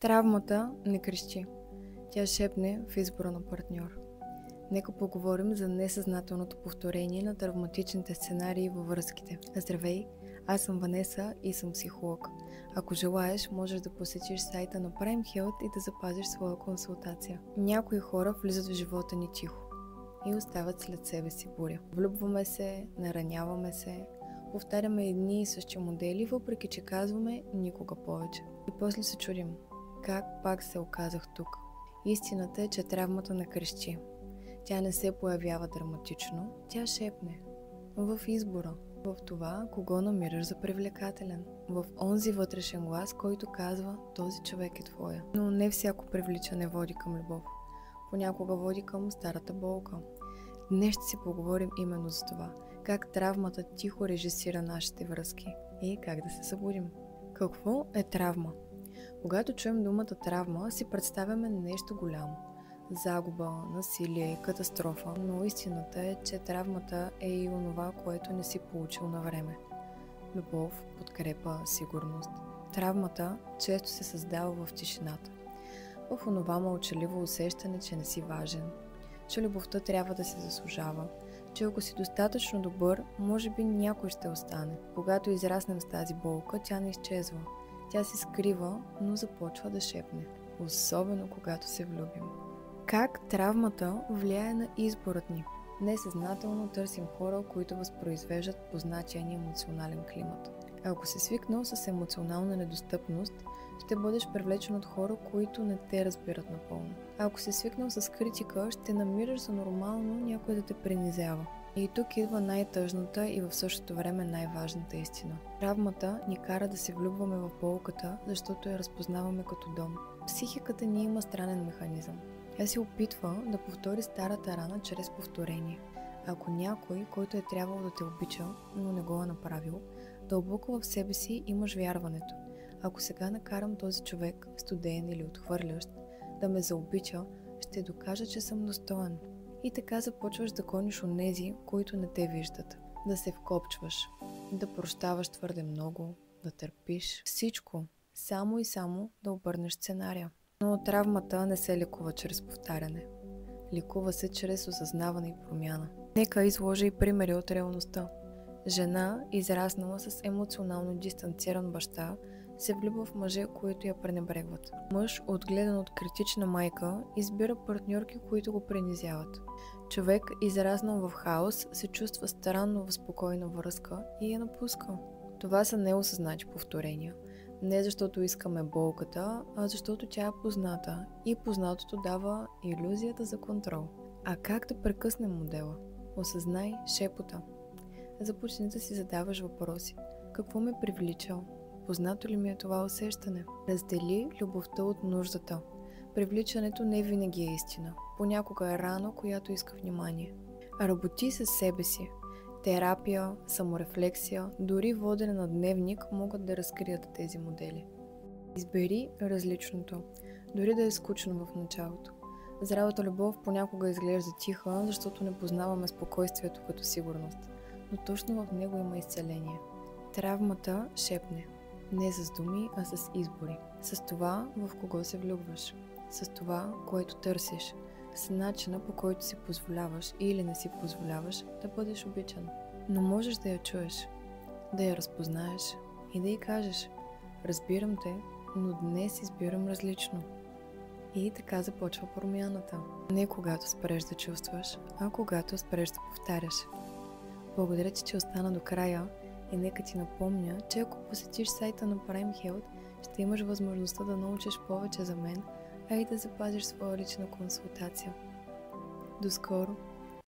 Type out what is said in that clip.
Травмата не крещи. Тя шепне в избора на партньор. Нека поговорим за несъзнателното повторение на травматичните сценарии във връзките. Здравей, аз съм Ванеса и съм психолог. Ако желаеш, можеш да посетиш сайта на Prime Health и да запазиш своя консултация. Някои хора влизат в живота ни тихо и остават след себе си буря. Влюбваме се, нараняваме се, повтаряме едни и същи модели, въпреки че казваме никога повече. И после се чудим, как пак се оказах тук. Истината е, че травмата не крещи. Тя не се появява драматично, тя шепне. В избора, в това, кого намираш за привлекателен, в онзи вътрешен глас, който казва, този човек е твоя. Но не всяко привличане води към любов. Понякога води към старата болка. Днес ще си поговорим именно за това. Как травмата тихо режисира нашите връзки и как да се събудим. Какво е травма? Когато чуем думата травма, си представяме нещо голямо. Загуба, насилие, катастрофа, но истината е, че травмата е и онова, което не си получил на време. Любов, подкрепа, сигурност. Травмата често се създава в тишината. В онова мълчаливо усещане, че не си важен, че любовта трябва да се заслужава, че ако си достатъчно добър, може би някой ще остане. Когато израснем с тази болка, тя не изчезва. Тя се скрива, но започва да шепне. Особено когато се влюбим. Как травмата влияе на изборът ни? Несъзнателно търсим хора, които възпроизвеждат познатия ни емоционален климат. Ако си свикнал с емоционална недостъпност, ще бъдеш привлечен от хора, които не те разбират напълно. Ако си свикнал с критика, ще намираш за нормално някой да те принизява. И тук идва най-тъжната и в същото време най-важната истина. Травмата ни кара да се влюбваме в болката, защото я разпознаваме като дом. Психиката ни има странен механизъм. Тя се опитва да повтори старата рана чрез повторение. Ако някой, който е трябвало да те обича, но не го е направил, дълбоко в себе си имаш вярването. Ако сега накарам този човек, студен или отхвърлящ, да ме заобича, ще докажа, че съм достоен. И така започваш да гониш онези, които не те виждат. Да се вкопчваш, да прощаваш твърде много, да търпиш. Всичко, само и само да обърнеш сценария. Но травмата не се лекува чрез повтаряне. Лекува се чрез осъзнаване и промяна. Нека изложа и примери от реалността. Жена, израснала с емоционално дистанциран баща, се влюбва в мъже, които я пренебрегват. Мъж, отгледан от критична майка, избира партньорки, които го принизяват. Човек, израснал в хаос, се чувства странно в спокойна връзка и я напуска. Това са неосъзнати повторения. Не защото искаме болката, а защото тя е позната и познатото дава илюзията за контрол. А как да прекъснем модела? Осъзнай шепота. Започни да си задаваш въпроси. Какво ме привлича? Познато ли ми е това усещане? Раздели любовта от нуждата. Привличането не винаги е истина. Понякога е рана, която иска внимание. Работи със себе си. Терапия, саморефлексия, дори водене на дневник могат да разкрият тези модели. Избери различното, дори да е скучно в началото. Здравата любов понякога изглежда тиха, защото не познаваме спокойствието като сигурност, но точно в него има изцеление. Травмата шепне, не с думи, а с избори. С това, в кого се влюбваш, с това, което търсиш, с начина, по който си позволяваш или не си позволяваш да бъдеш обичан. Но можеш да я чуеш, да я разпознаеш и да й кажеш: разбирам те, но днес избирам различно. И така започва промяната. Не когато спреш да чувстваш, а когато спреш да повтаряш. Благодаря ти, че остана до края и нека ти напомня, че ако посетиш сайта на Prime Health, ще имаш възможността да научиш повече за мен, а и да запазиш своя лична консултация. До скоро!